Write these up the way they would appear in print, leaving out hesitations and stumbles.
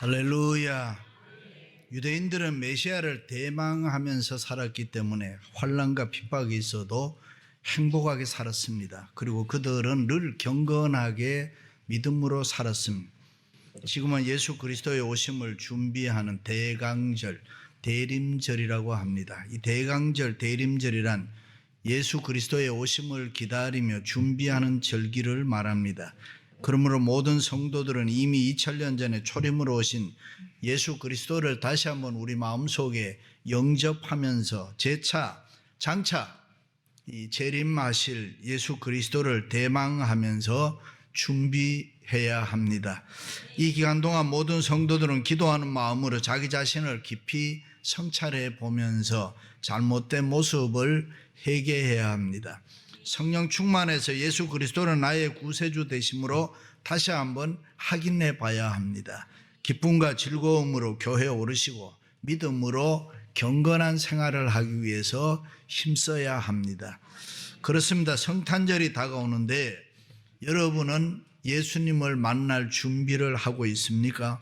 할렐루야. 유대인들은 메시아를 대망하면서 살았기 때문에 환난과 핍박이 있어도 행복하게 살았습니다. 그리고 그들은 늘 경건하게 믿음으로 살았습니다. 지금은 예수 그리스도의 오심을 준비하는 대강절, 대림절이라고 합니다. 이 대강절, 대림절이란 예수 그리스도의 오심을 기다리며 준비하는 절기를 말합니다. 그러므로 모든 성도들은 이미 2000년 전에 초림으로 오신 예수 그리스도를 다시 한번 우리 마음속에 영접하면서 장차 이 재림하실 예수 그리스도를 대망하면서 준비해야 합니다. 이 기간 동안 모든 성도들은 기도하는 마음으로 자기 자신을 깊이 성찰해 보면서 잘못된 모습을 회개해야 합니다. 성령 충만해서 예수 그리스도는 나의 구세주 되심으로 다시 한번 확인해 봐야 합니다. 기쁨과 즐거움으로 교회에 오르시고 믿음으로 경건한 생활을 하기 위해서 힘써야 합니다. 그렇습니다. 성탄절이 다가오는데 여러분은 예수님을 만날 준비를 하고 있습니까?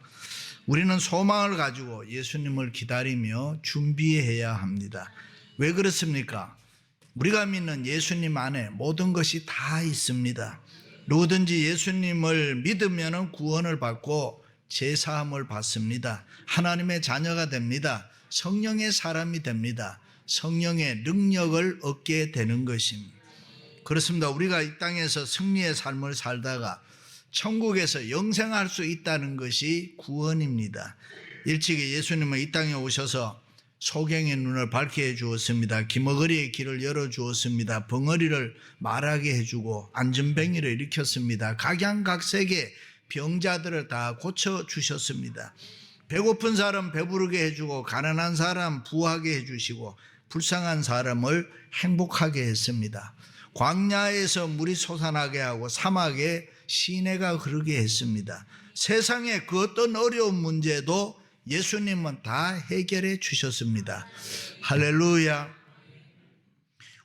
우리는 소망을 가지고 예수님을 기다리며 준비해야 합니다. 왜 그렇습니까? 우리가 믿는 예수님 안에 모든 것이 다 있습니다. 누구든지 예수님을 믿으면 구원을 받고 제사함을 받습니다. 하나님의 자녀가 됩니다. 성령의 사람이 됩니다. 성령의 능력을 얻게 되는 것입니다. 그렇습니다. 우리가 이 땅에서 승리의 삶을 살다가 천국에서 영생할 수 있다는 것이 구원입니다. 일찍이 예수님은 이 땅에 오셔서 소경의 눈을 밝게 해주었습니다. 기머거리의 길을 열어주었습니다. 벙어리를 말하게 해주고 안전뱅이를 일으켰습니다. 각양각색의 병자들을 다 고쳐주셨습니다. 배고픈 사람 배부르게 해주고 가난한 사람 부하게 해주시고 불쌍한 사람을 행복하게 했습니다. 광야에서 물이 솟아나게 하고 사막에 시내가 흐르게 했습니다. 세상의 그 어떤 어려운 문제도 예수님은 다 해결해 주셨습니다. 할렐루야.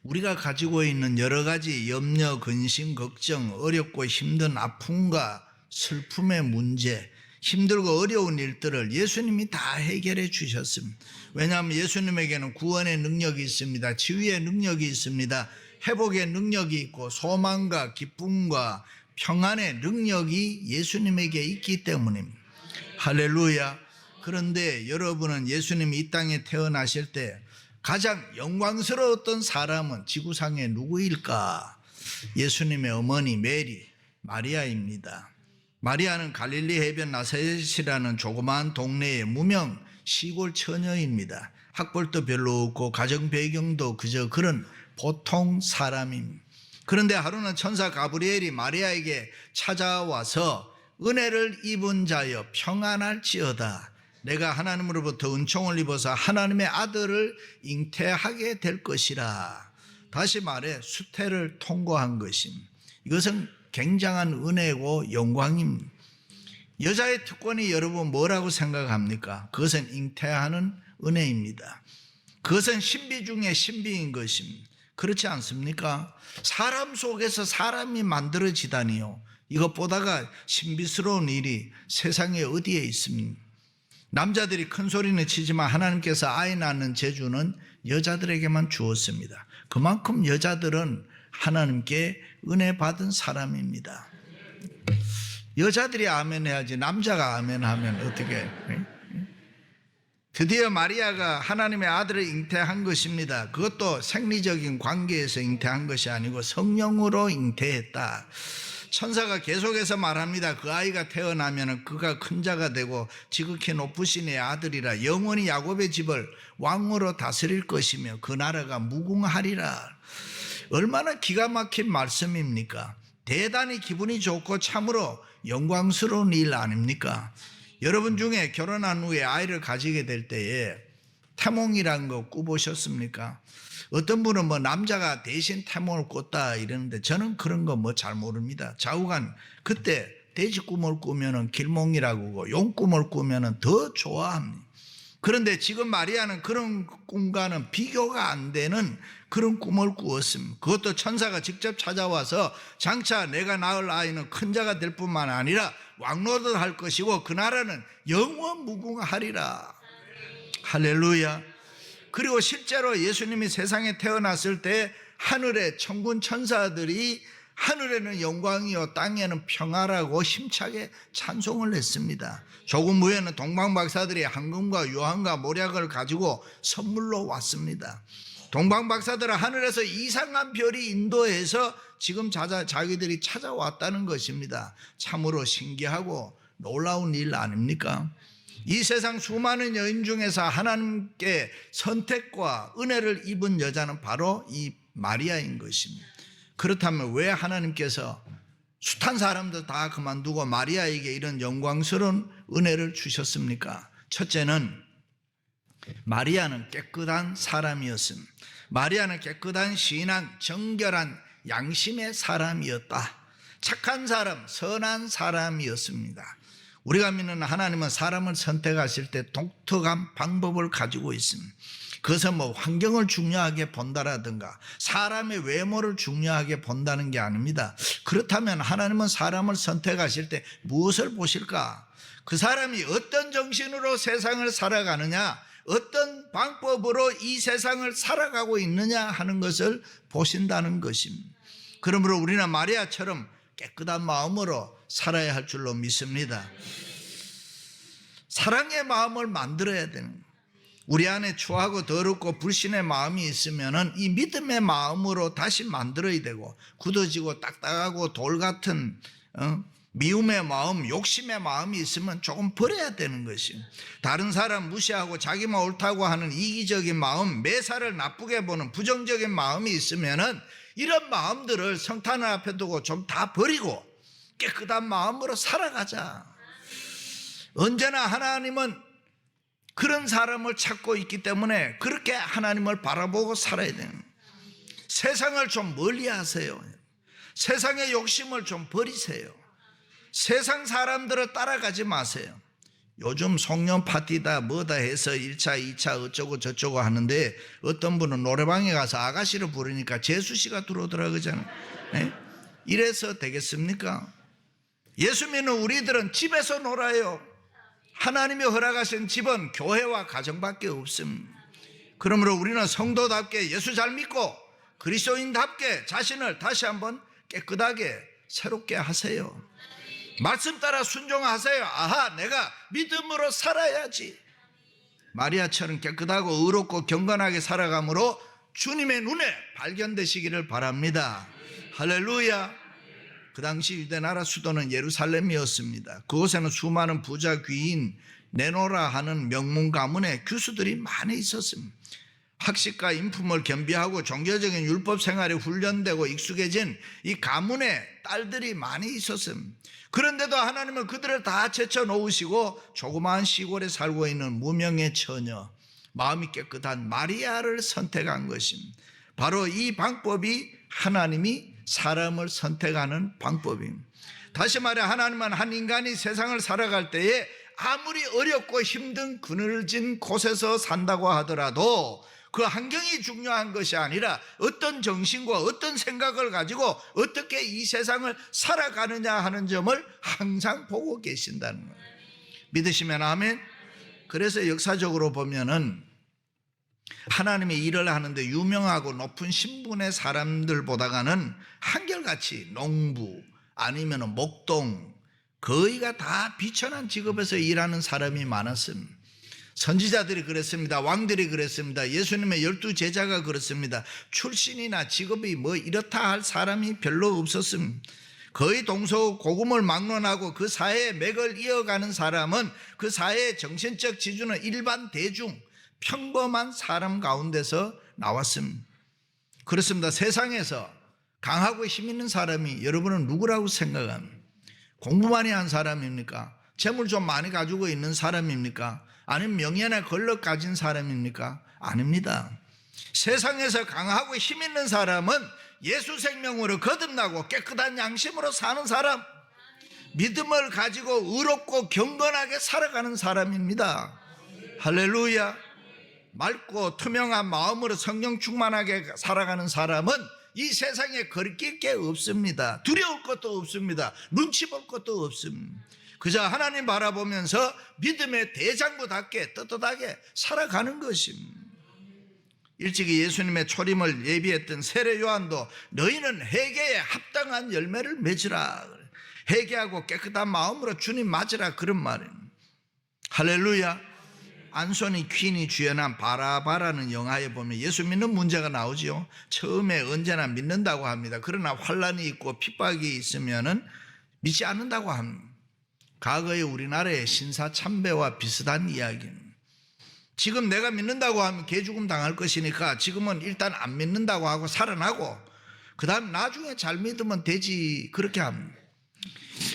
우리가 가지고 있는 여러 가지 염려, 근심, 걱정, 어렵고 힘든 아픔과 슬픔의 문제, 힘들고 어려운 일들을 예수님이 다 해결해 주셨습니다. 왜냐하면 예수님에게는 구원의 능력이 있습니다. 치유의 능력이 있습니다. 회복의 능력이 있고 소망과 기쁨과 평안의 능력이 예수님에게 있기 때문입니다. 할렐루야. 그런데 여러분은 예수님이 이 땅에 태어나실 때 가장 영광스러웠던 사람은 지구상에 누구일까? 예수님의 어머니 메리, 마리아입니다. 마리아는 갈릴리 해변 나사렛이라는 조그마한 동네의 무명 시골 처녀입니다. 학벌도 별로 없고 가정 배경도 그저 그런 보통 사람입니다. 그런데 하루는 천사 가브리엘이 마리아에게 찾아와서 은혜를 입은 자여 평안할지어다. 내가 하나님으로부터 은총을 입어서 하나님의 아들을 잉태하게 될 것이라. 다시 말해 수태를 통과한 것입니다. 이것은 굉장한 은혜고 영광입니다. 여자의 특권이 여러분 뭐라고 생각합니까? 그것은 잉태하는 은혜입니다. 그것은 신비 중에 신비인 것입니다. 그렇지 않습니까? 사람 속에서 사람이 만들어지다니요. 이것보다가 신비스러운 일이 세상에 어디에 있습니까? 남자들이 큰 소리는 치지만 하나님께서 아이 낳는 재주는 여자들에게만 주었습니다. 그만큼 여자들은 하나님께 은혜 받은 사람입니다. 여자들이 아멘 해야지 남자가 아멘 하면 어떻게? 드디어 마리아가 하나님의 아들을 잉태한 것입니다. 그것도 생리적인 관계에서 잉태한 것이 아니고 성령으로 잉태했다. 천사가 계속해서 말합니다. 그 아이가 태어나면 그가 큰 자가 되고 지극히 높으신 의 아들이라 영원히 야곱의 집을 왕으로 다스릴 것이며 그 나라가 무궁하리라. 얼마나 기가 막힌 말씀입니까? 대단히 기분이 좋고 참으로 영광스러운 일 아닙니까? 여러분 중에 결혼한 후에 아이를 가지게 될 때에 태몽이라는 거 꾸보셨습니까? 어떤 분은 남자가 대신 태몽을 꿨다 이러는데 저는 그런 거 잘 모릅니다. 좌우간 그때 돼지 꿈을 꾸면은 길몽이라고 하고 용 꿈을 꾸면은 더 좋아합니다. 그런데 지금 마리아는 그런 꿈과는 비교가 안 되는 그런 꿈을 꾸었습니다. 그것도 천사가 직접 찾아와서 장차 내가 낳을 아이는 큰 자가 될 뿐만 아니라 왕노릇 할 것이고 그 나라는 영원 무궁하리라. 할렐루야. 그리고 실제로 예수님이 세상에 태어났을 때 하늘의 천군 천사들이 하늘에는 영광이요 땅에는 평화라고 힘차게 찬송을 했습니다. 조금 후에는 동방박사들이 황금과 유황과 모략을 가지고 선물로 왔습니다. 동방박사들은 하늘에서 이상한 별이 인도해서 지금 자기들이 찾아왔다는 것입니다. 참으로 신기하고 놀라운 일 아닙니까? 이 세상 수많은 여인 중에서 하나님께 선택과 은혜를 입은 여자는 바로 이 마리아인 것입니다. 그렇다면 왜 하나님께서 숱한 사람들 다 그만두고 마리아에게 이런 영광스러운 은혜를 주셨습니까? 첫째는 마리아는 깨끗한 사람이었습니다. 마리아는 깨끗한 신앙, 정결한 양심의 사람이었다. 착한 사람, 선한 사람이었습니다. 우리가 믿는 하나님은 사람을 선택하실 때 독특한 방법을 가지고 있습니다. 그것은 뭐 환경을 중요하게 본다라든가 사람의 외모를 중요하게 본다는 게 아닙니다. 그렇다면 하나님은 사람을 선택하실 때 무엇을 보실까? 그 사람이 어떤 정신으로 세상을 살아가느냐, 어떤 방법으로 이 세상을 살아가고 있느냐 하는 것을 보신다는 것입니다. 그러므로 우리는 마리아처럼 깨끗한 마음으로 살아야 할 줄로 믿습니다. 사랑의 마음을 만들어야 되는 거예요. 우리 안에 추하고 더럽고 불신의 마음이 있으면 이 믿음의 마음으로 다시 만들어야 되고, 굳어지고 딱딱하고 돌 같은 미움의 마음, 욕심의 마음이 있으면 조금 버려야 되는 것이에요. 다른 사람 무시하고 자기만 옳다고 하는 이기적인 마음, 매사를 나쁘게 보는 부정적인 마음이 있으면 이런 마음들을 성탄을 앞에 두고 좀 다 버리고 깨끗한 마음으로 살아가자. 언제나 하나님은 그런 사람을 찾고 있기 때문에 그렇게 하나님을 바라보고 살아야 되는 거예요. 세상을 좀 멀리 하세요. 세상의 욕심을 좀 버리세요. 세상 사람들을 따라가지 마세요. 요즘 송년 파티다 뭐다 해서 1차 2차 어쩌고 저쩌고 하는데 어떤 분은 노래방에 가서 아가씨를 부르니까 재수씨가 들어오더라 그러잖아요. 네? 이래서 되겠습니까? 예수 믿는 우리들은 집에서 놀아요. 하나님이 허락하신 집은 교회와 가정밖에 없습니다. 그러므로 우리는 성도답게 예수 잘 믿고 그리스도인답게 자신을 다시 한번 깨끗하게 새롭게 하세요. 말씀 따라 순종하세요. 아하, 내가 믿음으로 살아야지. 마리아처럼 깨끗하고 의롭고 경건하게 살아감으로 주님의 눈에 발견되시기를 바랍니다. 할렐루야. 그 당시 유대나라 수도는 예루살렘이었습니다. 그곳에는 수많은 부자 귀인 네노라 하는 명문 가문의 교수들이 많이 있었습니다. 학식과 인품을 겸비하고 종교적인 율법 생활에 훈련되고 익숙해진 이 가문의 딸들이 많이 있었습니다. 그런데도 하나님은 그들을 다 제쳐놓으시고 조그마한 시골에 살고 있는 무명의 처녀, 마음이 깨끗한 마리아를 선택한 것입니다. 바로 이 방법이 하나님이 사람을 선택하는 방법입니다. 다시 말해 하나님은 한 인간이 세상을 살아갈 때에 아무리 어렵고 힘든 그늘진 곳에서 산다고 하더라도 그 환경이 중요한 것이 아니라 어떤 정신과 어떤 생각을 가지고 어떻게 이 세상을 살아가느냐 하는 점을 항상 보고 계신다는 거예요. 믿으시면 아멘. 그래서 역사적으로 보면은 하나님의 일을 하는데 유명하고 높은 신분의 사람들보다는 한결같이 농부 아니면 목동 거의가 다 비천한 직업에서 일하는 사람이 많았습니다. 선지자들이 그랬습니다. 왕들이 그랬습니다. 예수님의 12제자가 그렇습니다. 출신이나 직업이 뭐 이렇다 할 사람이 별로 없었습니다. 거의 동서고금을 막론하고 그 사회의 맥을 이어가는 사람은 그 사회의 정신적 지주는 일반 대중 평범한 사람 가운데서 나왔습니다. 그렇습니다. 세상에서 강하고 힘 있는 사람이 여러분은 누구라고 생각합니까? 공부 많이 한 사람입니까? 재물 좀 많이 가지고 있는 사람입니까? 아니면 명예나 권력 가진 사람입니까? 아닙니다. 세상에서 강하고 힘 있는 사람은 예수 생명으로 거듭나고 깨끗한 양심으로 사는 사람, 믿음을 가지고 의롭고 경건하게 살아가는 사람입니다. 할렐루야. 맑고 투명한 마음으로 성령 충만하게 살아가는 사람은 이 세상에 거리낄 게 없습니다. 두려울 것도 없습니다. 눈치 볼 것도 없습니다. 그저 하나님 바라보면서 믿음의 대장부답게 떳떳하게 살아가는 것입니다. 일찍이 예수님의 초림을 예비했던 세례 요한도 너희는 회개에 합당한 열매를 맺으라, 회개하고 깨끗한 마음으로 주님 맞으라, 그런 말입니다. 할렐루야. 안소니 퀸이 주연한 바라바라는 영화에 보면 예수 믿는 문제가 나오지요. 처음에 언제나 믿는다고 합니다. 그러나 환란이 있고 핍박이 있으면은 믿지 않는다고 합니다. 과거의 우리나라의 신사참배와 비슷한 이야기입니다. 지금 내가 믿는다고 하면 개죽음 당할 것이니까 지금은 일단 안 믿는다고 하고 살아나고 그 다음 나중에 잘 믿으면 되지, 그렇게 합니다.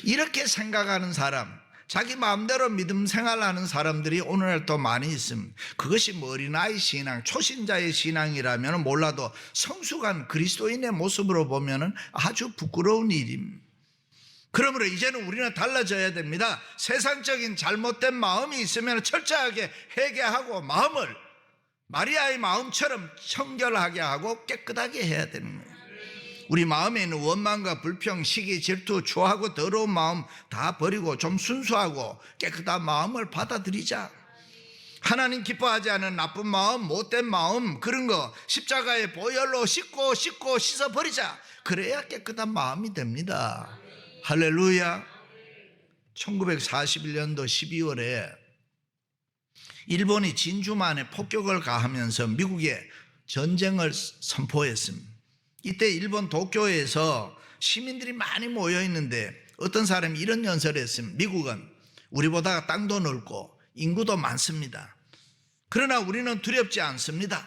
이렇게 생각하는 사람, 자기 마음대로 믿음 생활하는 사람들이 오늘날 또 많이 있습니다. 그것이 뭐 어린아이 신앙, 초신자의 신앙이라면 몰라도 성숙한 그리스도인의 모습으로 보면 아주 부끄러운 일입니다. 그러므로 이제는 우리는 달라져야 됩니다. 세상적인 잘못된 마음이 있으면 철저하게 회개하고 마음을 마리아의 마음처럼 청결하게 하고 깨끗하게 해야 되는 거예요. 우리 마음에 있는 원망과 불평, 시기, 질투, 추하고 더러운 마음 다 버리고 좀 순수하고 깨끗한 마음을 받아들이자. 하나님 기뻐하지 않은 나쁜 마음, 못된 마음, 그런 거 십자가의 보혈로 씻고 씻어버리자. 그래야 깨끗한 마음이 됩니다. 할렐루야. 1941년도 12월에 일본이 진주만에 폭격을 가하면서 미국에 전쟁을 선포했습니다. 이때 일본 도쿄에서 시민들이 많이 모여 있는데 어떤 사람이 이런 연설을 했습니다. 미국은 우리보다 땅도 넓고 인구도 많습니다. 그러나 우리는 두렵지 않습니다.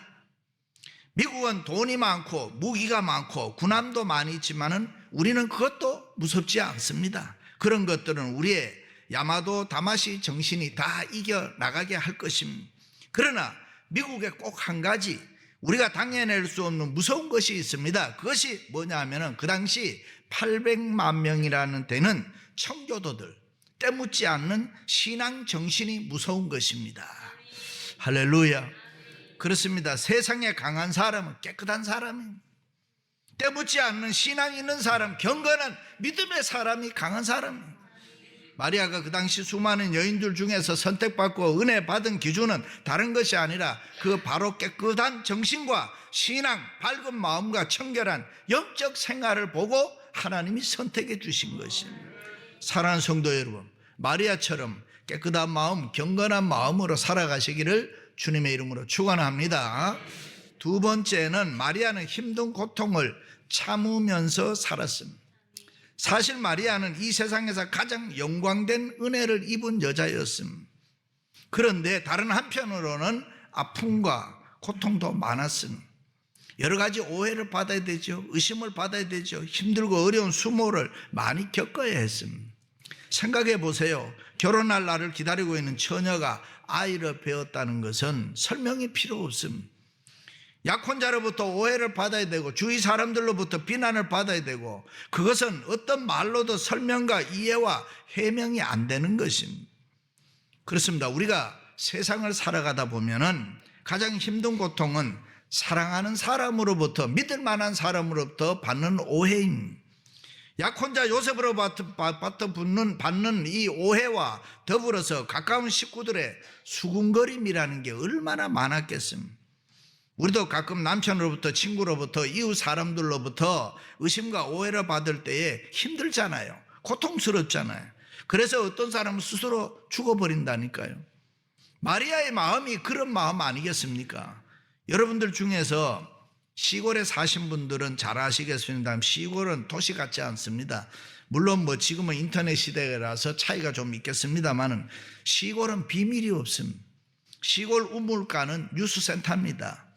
미국은 돈이 많고 무기가 많고 군함도 많이 있지만은 우리는 그것도 무섭지 않습니다. 그런 것들은 우리의 야마도 다마시 정신이 다 이겨나가게 할 것입니다. 그러나 미국에 꼭 한 가지 우리가 당해낼 수 없는 무서운 것이 있습니다. 그것이 뭐냐 하면은 그 당시 800만 명이라는 되는 청교도들, 때묻지 않는 신앙 정신이 무서운 것입니다. 할렐루야. 그렇습니다. 세상에 강한 사람은 깨끗한 사람입니다. 때묻지 않는 신앙이 있는 사람, 경건한 믿음의 사람이 강한 사람입니다. 마리아가 그 당시 수많은 여인들 중에서 선택받고 은혜 받은 기준은 다른 것이 아니라 그 바로 깨끗한 정신과 신앙, 밝은 마음과 청결한 영적 생활을 보고 하나님이 선택해 주신 것입니다. 사랑하는 성도 여러분, 마리아처럼 깨끗한 마음, 경건한 마음으로 살아가시기를 주님의 이름으로 축원합니다. 두 번째는 마리아는 힘든 고통을 참으면서 살았습니다. 사실 마리아는 이 세상에서 가장 영광된 은혜를 입은 여자였습니다. 그런데 다른 한편으로는 아픔과 고통도 많았습니다. 여러 가지 오해를 받아야 되죠. 의심을 받아야 되죠. 힘들고 어려운 수모를 많이 겪어야 했습니다. 생각해 보세요. 결혼할 날을 기다리고 있는 처녀가 아이를 배웠다는 것은 설명이 필요 없습니다. 약혼자로부터 오해를 받아야 되고 주위 사람들로부터 비난을 받아야 되고 그것은 어떤 말로도 설명과 이해와 해명이 안 되는 것입니다. 그렇습니다. 우리가 세상을 살아가다 보면은 가장 힘든 고통은 사랑하는 사람으로부터, 믿을 만한 사람으로부터 받는 오해입니다. 약혼자 요셉으로부터 받는 이 오해와 더불어서 가까운 식구들의 수군거림이라는 게 얼마나 많았겠습니까? 우리도 가끔 남편으로부터, 친구로부터, 이웃 사람들로부터 의심과 오해를 받을 때에 힘들잖아요. 고통스럽잖아요. 그래서 어떤 사람은 스스로 죽어버린다니까요. 마리아의 마음이 그런 마음 아니겠습니까? 여러분들 중에서 시골에 사신 분들은 잘 아시겠습니다. 시골은 도시 같지 않습니다. 물론 뭐 지금은 인터넷 시대라서 차이가 좀 있겠습니다만은 시골은 비밀이 없습니다. 시골 우물가는 뉴스센터입니다.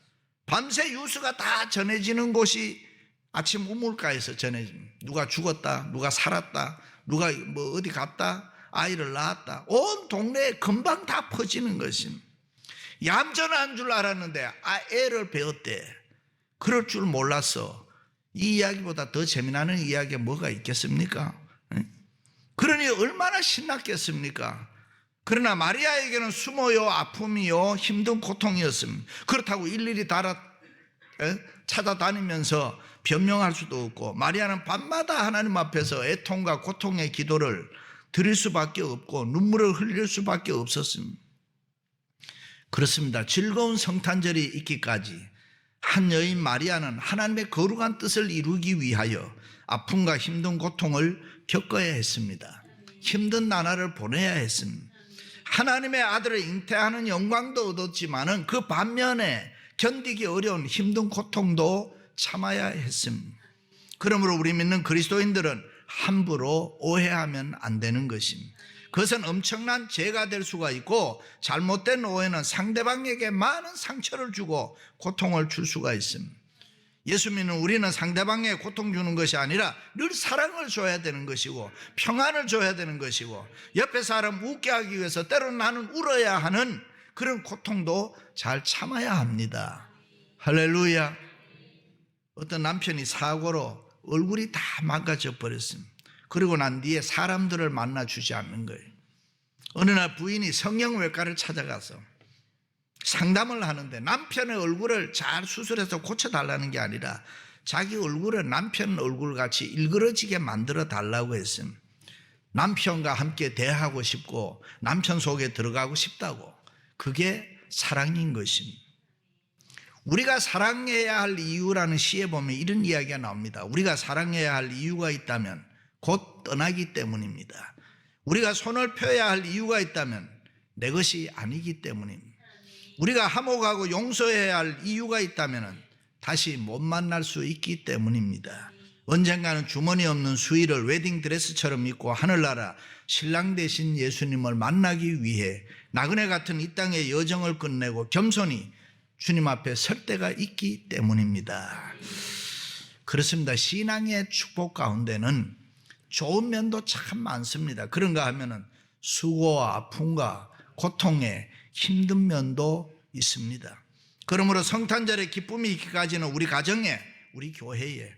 밤새 뉴스가 다 전해지는 곳이 아침 우물가에서 전해집니다. 누가 죽었다, 누가 살았다, 누가 뭐 어디 갔다, 아이를 낳았다. 온 동네에 금방 다 퍼지는 것입니다. 얌전한 줄 알았는데 애를 배웠대. 그럴 줄 몰랐어. 이 이야기보다 더 재미나는 이야기가 뭐가 있겠습니까? 그러니 얼마나 신났겠습니까? 그러나 마리아에게는 수모요, 아픔이요, 힘든 고통이었습니다. 그렇다고 일일이 찾아다니면서 변명할 수도 없고, 마리아는 밤마다 하나님 앞에서 애통과 고통의 기도를 드릴 수밖에 없고 눈물을 흘릴 수밖에 없었습니다. 그렇습니다. 즐거운 성탄절이 있기까지 한 여인 마리아는 하나님의 거룩한 뜻을 이루기 위하여 아픔과 힘든 고통을 겪어야 했습니다. 힘든 나날을 보내야 했습니다. 하나님의 아들을 잉태하는 영광도 얻었지만은 그 반면에 견디기 어려운 힘든 고통도 참아야 했습니다. 그러므로 우리 믿는 그리스도인들은 함부로 오해하면 안 되는 것입니다. 그것은 엄청난 죄가 될 수가 있고, 잘못된 오해는 상대방에게 많은 상처를 주고 고통을 줄 수가 있습니다. 예수 믿는 우리는 상대방에게 고통 주는 것이 아니라 늘 사랑을 줘야 되는 것이고 평안을 줘야 되는 것이고, 옆에 사람 웃게 하기 위해서 때로는 나는 울어야 하는 그런 고통도 잘 참아야 합니다. 할렐루야. 어떤 남편이 사고로 얼굴이 다 망가져 버렸습니다. 그리고 난 뒤에 사람들을 만나 주지 않는 거예요. 어느 날 부인이 성형외과를 찾아가서 상담을 하는데 남편의 얼굴을 잘 수술해서 고쳐달라는 게 아니라 자기 얼굴을 남편 얼굴같이 일그러지게 만들어 달라고 했습니다. 남편과 함께 대하고 싶고 남편 속에 들어가고 싶다고. 그게 사랑인 것입니다. 우리가 사랑해야 할 이유라는 시에 보면 이런 이야기가 나옵니다. 우리가 사랑해야 할 이유가 있다면 곧 떠나기 때문입니다. 우리가 손을 펴야 할 이유가 있다면 내 것이 아니기 때문입니다. 우리가 화목하고 용서해야 할 이유가 있다면 다시 못 만날 수 있기 때문입니다. 언젠가는 주머니 없는 수의를 웨딩드레스처럼 입고 하늘나라 신랑 되신 예수님을 만나기 위해 나그네 같은 이 땅의 여정을 끝내고 겸손히 주님 앞에 설 때가 있기 때문입니다. 그렇습니다. 신앙의 축복 가운데는 좋은 면도 참 많습니다. 그런가 하면은 수고와 아픔과 고통의 힘든 면도 있습니다. 그러므로 성탄절의 기쁨이 있기까지는 우리 가정에, 우리 교회에,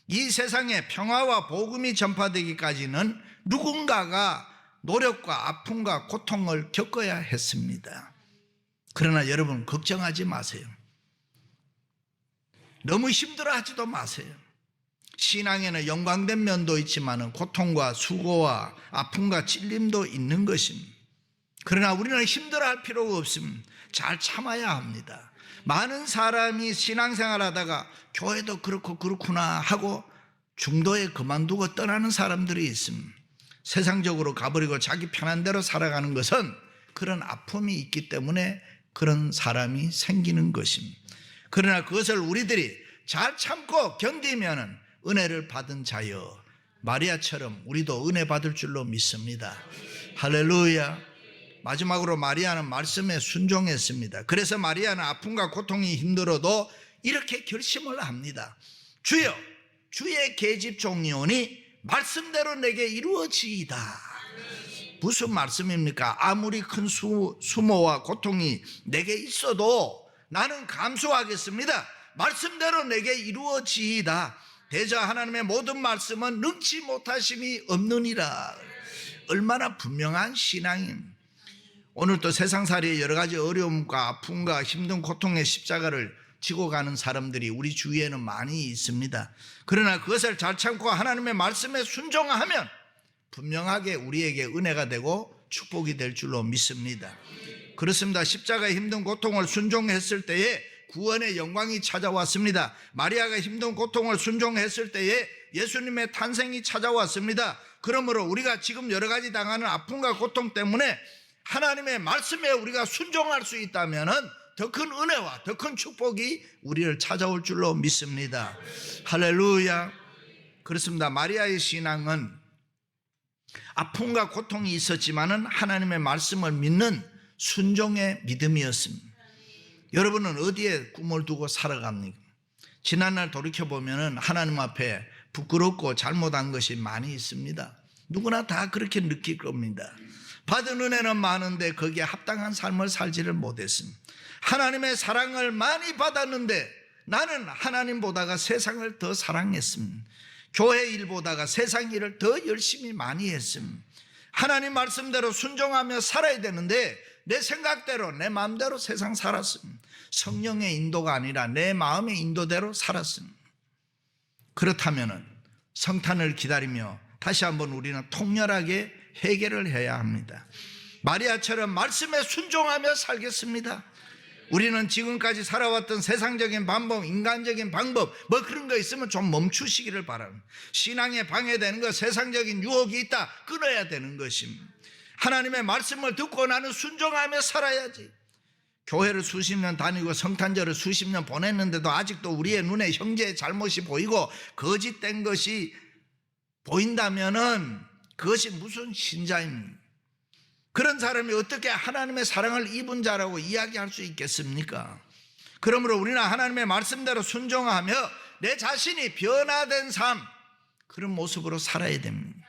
이 세상에 평화와 복음이 전파되기까지는 누군가가 노력과 아픔과 고통을 겪어야 했습니다. 그러나 여러분 걱정하지 마세요. 너무 힘들어하지도 마세요. 신앙에는 영광된 면도 있지만 고통과 수고와 아픔과 찔림도 있는 것입니다. 그러나 우리는 힘들어할 필요가 없습니다. 잘 참아야 합니다. 많은 사람이 신앙생활하다가 교회도 그렇고 그렇구나 하고 중도에 그만두고 떠나는 사람들이 있습니다. 세상적으로 가버리고 자기 편한 대로 살아가는 것은 그런 아픔이 있기 때문에 그런 사람이 생기는 것입니다. 그러나 그것을 우리들이 잘 참고 견디면 은혜를 받은 자여 마리아처럼 우리도 은혜 받을 줄로 믿습니다. 할렐루야. 마지막으로 마리아는 말씀에 순종했습니다. 그래서 마리아는 아픔과 고통이 힘들어도 이렇게 결심을 합니다. 주여, 주의 계집 종이오니 말씀대로 내게 이루어지이다. 무슨 말씀입니까? 아무리 큰 수모와 고통이 내게 있어도 나는 감수하겠습니다. 말씀대로 내게 이루어지이다. 대저 하나님의 모든 말씀은 능치 못하심이 없느니라. 얼마나 분명한 신앙입니다. 오늘 또 세상살이의 여러 가지 어려움과 아픔과 힘든 고통의 십자가를 지고 가는 사람들이 우리 주위에는 많이 있습니다. 그러나 그것을 잘 참고 하나님의 말씀에 순종하면 분명하게 우리에게 은혜가 되고 축복이 될 줄로 믿습니다. 그렇습니다. 십자가의 힘든 고통을 순종했을 때에 구원의 영광이 찾아왔습니다. 마리아가 힘든 고통을 순종했을 때에 예수님의 탄생이 찾아왔습니다. 그러므로 우리가 지금 여러 가지 당하는 아픔과 고통 때문에 하나님의 말씀에 우리가 순종할 수 있다면 더 큰 은혜와 더 큰 축복이 우리를 찾아올 줄로 믿습니다. 할렐루야. 그렇습니다. 마리아의 신앙은 아픔과 고통이 있었지만은 하나님의 말씀을 믿는 순종의 믿음이었습니다. 여러분은 어디에 꿈을 두고 살아갑니까? 지난날 돌이켜보면 하나님 앞에 부끄럽고 잘못한 것이 많이 있습니다. 누구나 다 그렇게 느낄 겁니다. 받은 은혜는 많은데 거기에 합당한 삶을 살지를 못했습니다. 하나님의 사랑을 많이 받았는데 나는 하나님보다가 세상을 더 사랑했습니다. 교회 일보다가 세상 일을 더 열심히 많이 했습니다. 하나님 말씀대로 순종하며 살아야 되는데 내 생각대로 내 마음대로 세상 살았습니다. 성령의 인도가 아니라 내 마음의 인도대로 살았습니다. 그렇다면 성탄을 기다리며 다시 한번 우리는 통렬하게 회개를 해야 합니다. 마리아처럼 말씀에 순종하며 살겠습니다. 우리는 지금까지 살아왔던 세상적인 방법, 인간적인 방법 뭐 그런 거 있으면 좀 멈추시기를 바랍니다. 신앙에 방해되는 거, 세상적인 유혹이 있다, 끊어야 되는 것입니다. 하나님의 말씀을 듣고 나는 순종하며 살아야지. 교회를 수십 년 다니고 성탄절을 수십 년 보냈는데도 아직도 우리의 눈에 형제의 잘못이 보이고 거짓된 것이 보인다면은 그것이 무슨 신자입니까? 그런 사람이 어떻게 하나님의 사랑을 입은 자라고 이야기할 수 있겠습니까? 그러므로 우리는 하나님의 말씀대로 순종하며 내 자신이 변화된 삶, 그런 모습으로 살아야 됩니다.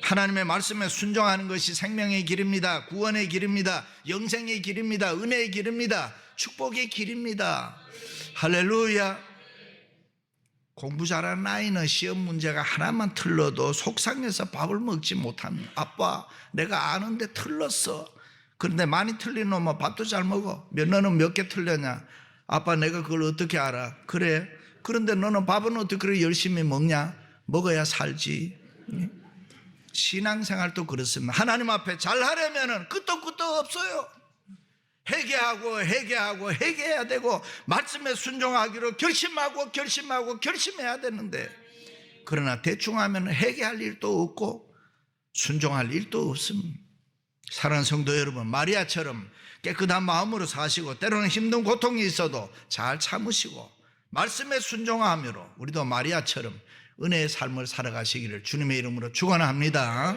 하나님의 말씀에 순종하는 것이 생명의 길입니다. 구원의 길입니다. 영생의 길입니다. 은혜의 길입니다. 축복의 길입니다. 할렐루야. 공부 잘하는 아이는 시험 문제가 하나만 틀려도 속상해서 밥을 먹지 못합니다. 아빠, 내가 아는데 틀렸어. 그런데 많이 틀린 놈은 밥도 잘 먹어. 너는 몇 개 틀렸냐? 아빠, 내가 그걸 어떻게 알아? 그래. 그런데 너는 밥은 어떻게 그렇게 열심히 먹냐? 먹어야 살지. 신앙생활도 그렇습니다. 하나님 앞에 잘하려면 끝도 없어요. 회개하고 회개해야 되고 말씀에 순종하기로 결심해야 되는데, 그러나 대충 하면 회개할 일도 없고 순종할 일도 없습니다. 사랑하는 성도 여러분, 마리아처럼 깨끗한 마음으로 사시고 때로는 힘든 고통이 있어도 잘 참으시고 말씀에 순종함으로 우리도 마리아처럼 은혜의 삶을 살아가시기를 주님의 이름으로 축원합니다.